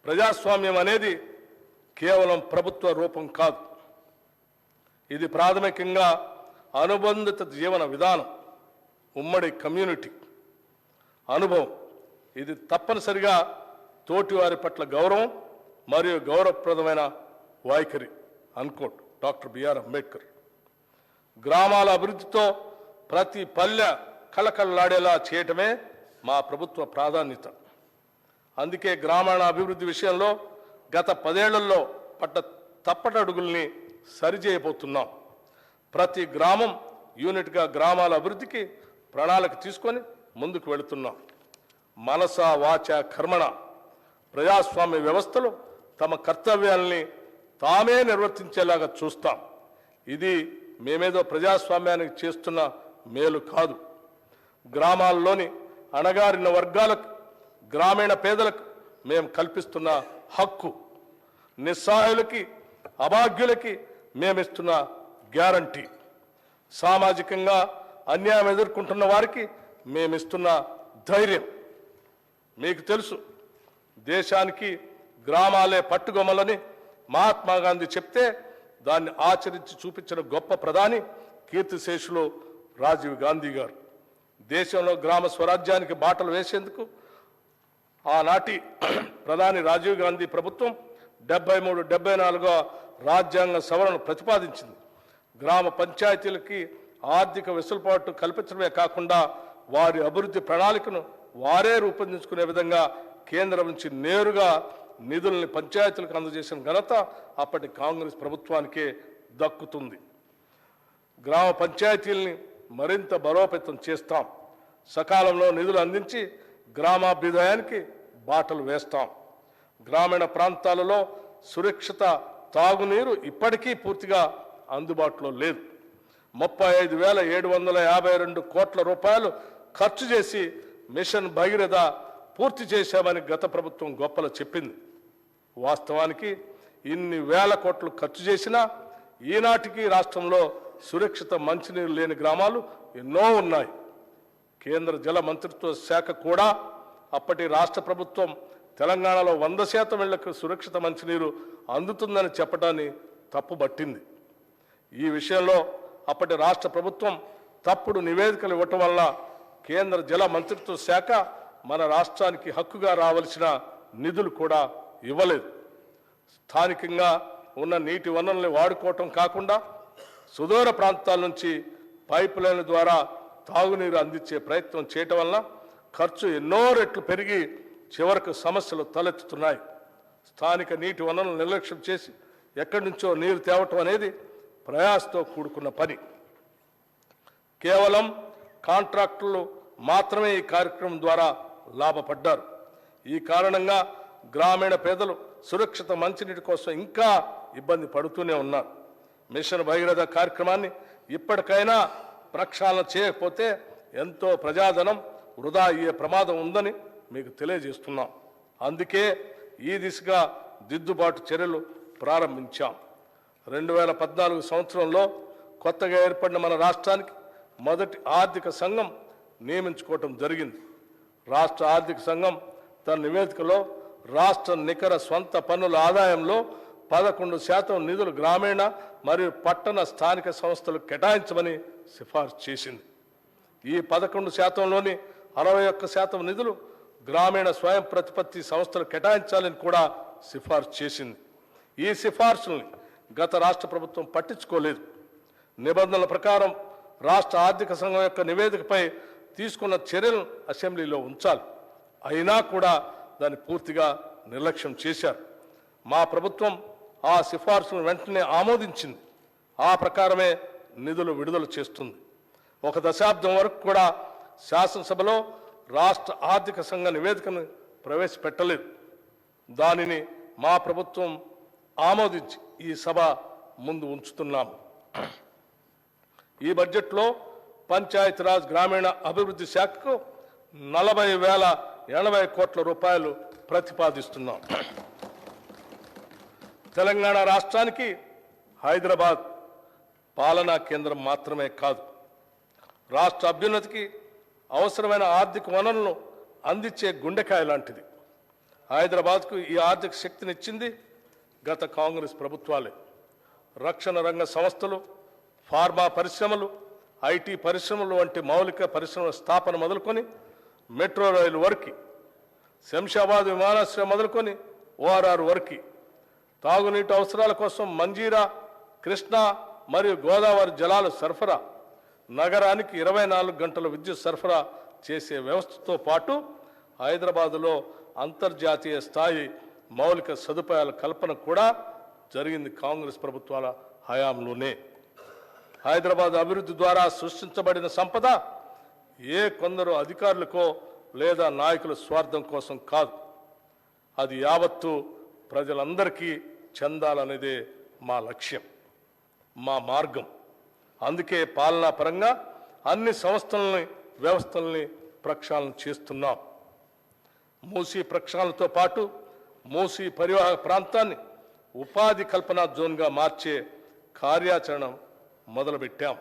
ప్రజాస్వామ్యం అనేది కేవలం ప్రభుత్వ రూపం కాదు. ఇది ప్రాథమికంగా అనుబంధిత జీవన విధానం, ఉమ్మడి కమ్యూనిటీ అనుభవం. ఇది తప్పనిసరిగా తోటివారి పట్ల గౌరవం మరియు గౌరవప్రదమైన వైఖరి అన్కోట్. Doctor BR Ambedkar. గ్రామాల అభివృద్ధితో ప్రతి పల్లె కళకళలాడేలా చేయటమే మా ప్రభుత్వ ప్రాధాన్యత. అందుకే గ్రామీణ అభివృద్ధి విషయంలో గత 10 ఏళ్లలో పడ్డ తప్పటడుగుల్ని సరిచేయబోతున్నాం. ప్రతి గ్రామం యూనిట్గా గ్రామాల అభివృద్ధికి ప్రణాళిక తీసుకొని ముందుకు వెళుతున్నాం. మనస వాచ కర్మణ ప్రజాస్వామ్య వ్యవస్థలో తమ కర్తవ్యాల్ని తామే నిర్వర్తించేలాగా చూస్తాం. ఇది మేమేదో ప్రజాస్వామ్యానికి చేస్తున్న మేలు కాదు. గ్రామాల్లోని అణగారిన వర్గాలకు, గ్రామీణ పేదలకు మేము కల్పిస్తున్న హక్కు, నిస్సహాయులకి, అభాగ్యులకి మేమిస్తున్న గ్యారంటీ, సామాజికంగా అన్యాయం ఎదుర్కొంటున్న వారికి మేమిస్తున్న ధైర్యం. మీకు తెలుసు, దేశానికి గ్రామాలే పట్టుగొమ్మలని మహాత్మా గాంధీ చెప్తే దాన్ని ఆచరించి చూపించిన గొప్ప ప్రధాని కీర్తిశేషులు రాజీవ్ గాంధీ గారు. దేశంలో గ్రామ స్వరాజ్యానికి బాటలు వేసేందుకు ఆనాటి ప్రధాని రాజీవ్ గాంధీ ప్రభుత్వం 73, 74వ రాజ్యాంగ సవరణను ప్రతిపాదించింది. గ్రామ పంచాయతీలకి ఆర్థిక వెసులుబాటు కల్పించడమే కాకుండా వారి అభివృద్ధి ప్రణాళికను వారే రూపొందించుకునే విధంగా కేంద్రం నుంచి నేరుగా నిధుల్ని పంచాయతీలకు అందజేసిన ఘనత అప్పటి కాంగ్రెస్ ప్రభుత్వానికే దక్కుతుంది. గ్రామ పంచాయతీల్ని మరింత బలోపేతం చేస్తాం. సకాలంలో నిధులు అందించి గ్రామాభ్యుదయానికి బాటలు వేస్తాం. గ్రామీణ ప్రాంతాలలో సురక్షిత తాగునీరు ఇప్పటికీ పూర్తిగా అందుబాటులో లేదు. 35,752 కోట్ల రూపాయలు ఖర్చు చేసి మిషన్ భగీరథ పూర్తి చేశామని గత ప్రభుత్వం గొప్పలు చెప్పింది. వాస్తవానికి ఇన్ని వేల కోట్లు ఖర్చు చేసినా ఈనాటికి రాష్ట్రంలో సురక్షిత మంచినీరు లేని గ్రామాలు ఎన్నో ఉన్నాయి. కేంద్ర జల మంత్రిత్వ శాఖ కూడా అప్పటి రాష్ట్ర ప్రభుత్వం తెలంగాణలో 100% ఇళ్లకు సురక్షిత మంచినీరు అందుతుందని చెప్పడాన్ని తప్పుబట్టింది. ఈ విషయంలో అప్పటి రాష్ట్ర ప్రభుత్వం తప్పుడు నివేదికలు ఇవ్వటం వల్ల కేంద్ర జల మంత్రిత్వ శాఖ మన రాష్ట్రానికి హక్కుగా రావాల్సిన నిధులు కూడా ఇవ్వలేదు. స్థానికంగా ఉన్న నీటి వనరుల్ని వాడుకోవటం కాకుండా సుదూర ప్రాంతాల నుంచి పైప్ లైన్ల ద్వారా తాగునీరు అందించే ప్రయత్నం చేయటం వల్ల ఖర్చు ఎన్నో రెట్లు పెరిగి చివరకు సమస్యలు తలెత్తుతున్నాయి. స్థానిక నీటి వనరులను నిర్లక్ష్యం చేసి ఎక్కడి నుంచో నీరు తేవటం అనేది ప్రయాసతో కూడుకున్న పని. కేవలం కాంట్రాక్టులు మాత్రమే ఈ కార్యక్రమం ద్వారా లాభపడ్డారు. ఈ కారణంగా గ్రామీణ పేదలు సురక్షిత మంచినీటి కోసం ఇంకా ఇబ్బంది పడుతూనే ఉన్నారు. మిషన్ భగీరథ కార్యక్రమాన్ని ఇప్పటికైనా ప్రక్షాళన చేయకపోతే ఎంతో ప్రజాధనం వృధా అయ్యే ప్రమాదం ఉందని మీకు తెలియజేస్తున్నాం. అందుకే ఈ దిశగా దిద్దుబాటు చర్యలు ప్రారంభించాం. 2014 సంవత్సరంలో కొత్తగా ఏర్పడిన మన రాష్ట్రానికి మొదటి ఆర్థిక సంఘం నియమించుకోవటం జరిగింది. రాష్ట్ర ఆర్థిక సంఘం తన నివేదికలో రాష్ట్ర నికర స్వంత పన్నుల ఆదాయంలో 11% నిధులు గ్రామీణ మరియు పట్టణ స్థానిక సంస్థలు కేటాయించమని సిఫార్సు చేసింది. ఈ 11%లోని 61% నిధులు గ్రామీణ స్వయం ప్రతిపత్తి సంస్థలు కేటాయించాలని కూడా సిఫార్సు చేసింది. ఈ సిఫార్సుల్ని గత రాష్ట్ర ప్రభుత్వం పట్టించుకోలేదు. నిబంధనల ప్రకారం రాష్ట్ర ఆర్థిక సంఘం యొక్క నివేదికపై తీసుకున్న చర్యలను అసెంబ్లీలో ఉంచాలి. అయినా కూడా దాన్ని పూర్తిగా నిర్లక్ష్యం చేశారు. మా ప్రభుత్వం ఆ సిఫార్సులను వెంటనే ఆమోదించింది. ఆ ప్రకారమే నిధులు విడుదల చేస్తుంది. 1 దశాబ్దం వరకు కూడా శాసనసభలో రాష్ట్ర ఆర్థిక సంఘ నివేదికను ప్రవేశపెట్టలేదు. దానిని మా ప్రభుత్వం ఆమోదించి ఈ సభ ముందు ఉంచుతున్నాము. ఈ బడ్జెట్లో పంచాయతీరాజ్ గ్రామీణ అభివృద్ధి శాఖకు 40,080 కోట్ల రూపాయలు ప్రతిపాదిస్తున్నాం. తెలంగాణ రాష్ట్రానికి హైదరాబాద్ పాలనా కేంద్రం మాత్రమే కాదు, రాష్ట్ర అభ్యున్నతికి అవసరమైన ఆర్థిక వనరులను అందించే గుండెకాయ లాంటిది. హైదరాబాద్కు ఈ ఆర్థిక శక్తినిచ్చింది గత కాంగ్రెస్ ప్రభుత్వాలే. రక్షణ రంగ సంస్థలు, ఫార్మా పరిశ్రమలు, ఐటీ పరిశ్రమలు వంటి మౌలిక పరిశ్రమల స్థాపన మొదలుకొని మెట్రో రైలు వరకు, శంషాబాద్ విమానాశ్రయం మొదలుకొని ఓఆర్ఆర్ వరకు, తాగునీటి అవసరాల కోసం మంజీరా, కృష్ణా మరియు గోదావరి జలాల సరఫరా, నగరానికి 24 గంటల విద్యుత్ సరఫరా చేసే వ్యవస్థతో పాటు హైదరాబాదులో అంతర్జాతీయ స్థాయి మౌలిక సదుపాయాల కల్పన కూడా జరిగింది కాంగ్రెస్ ప్రభుత్వాల హయాంలోనే. హైదరాబాద్ అభివృద్ధి ద్వారా సృష్టించబడిన సంపద ఏ కొందరు అధికారులకో లేదా నాయకుల స్వార్థం కోసం కాదు, అది యావత్తు ప్రజలందరికీ చెందాలనేదే మా లక్ష్యం, మా మార్గం. అందుకే పాలనా పరంగా అన్ని సంస్థలని, వ్యవస్థల్ని ప్రక్షాళన చేస్తున్నాం. మూసీ ప్రక్షాళనతో పాటు మూసీ పరివాహక ప్రాంతాన్ని ఉపాధి కల్పనా జోన్గా మార్చే కార్యాచరణ మొదలుపెట్టాం.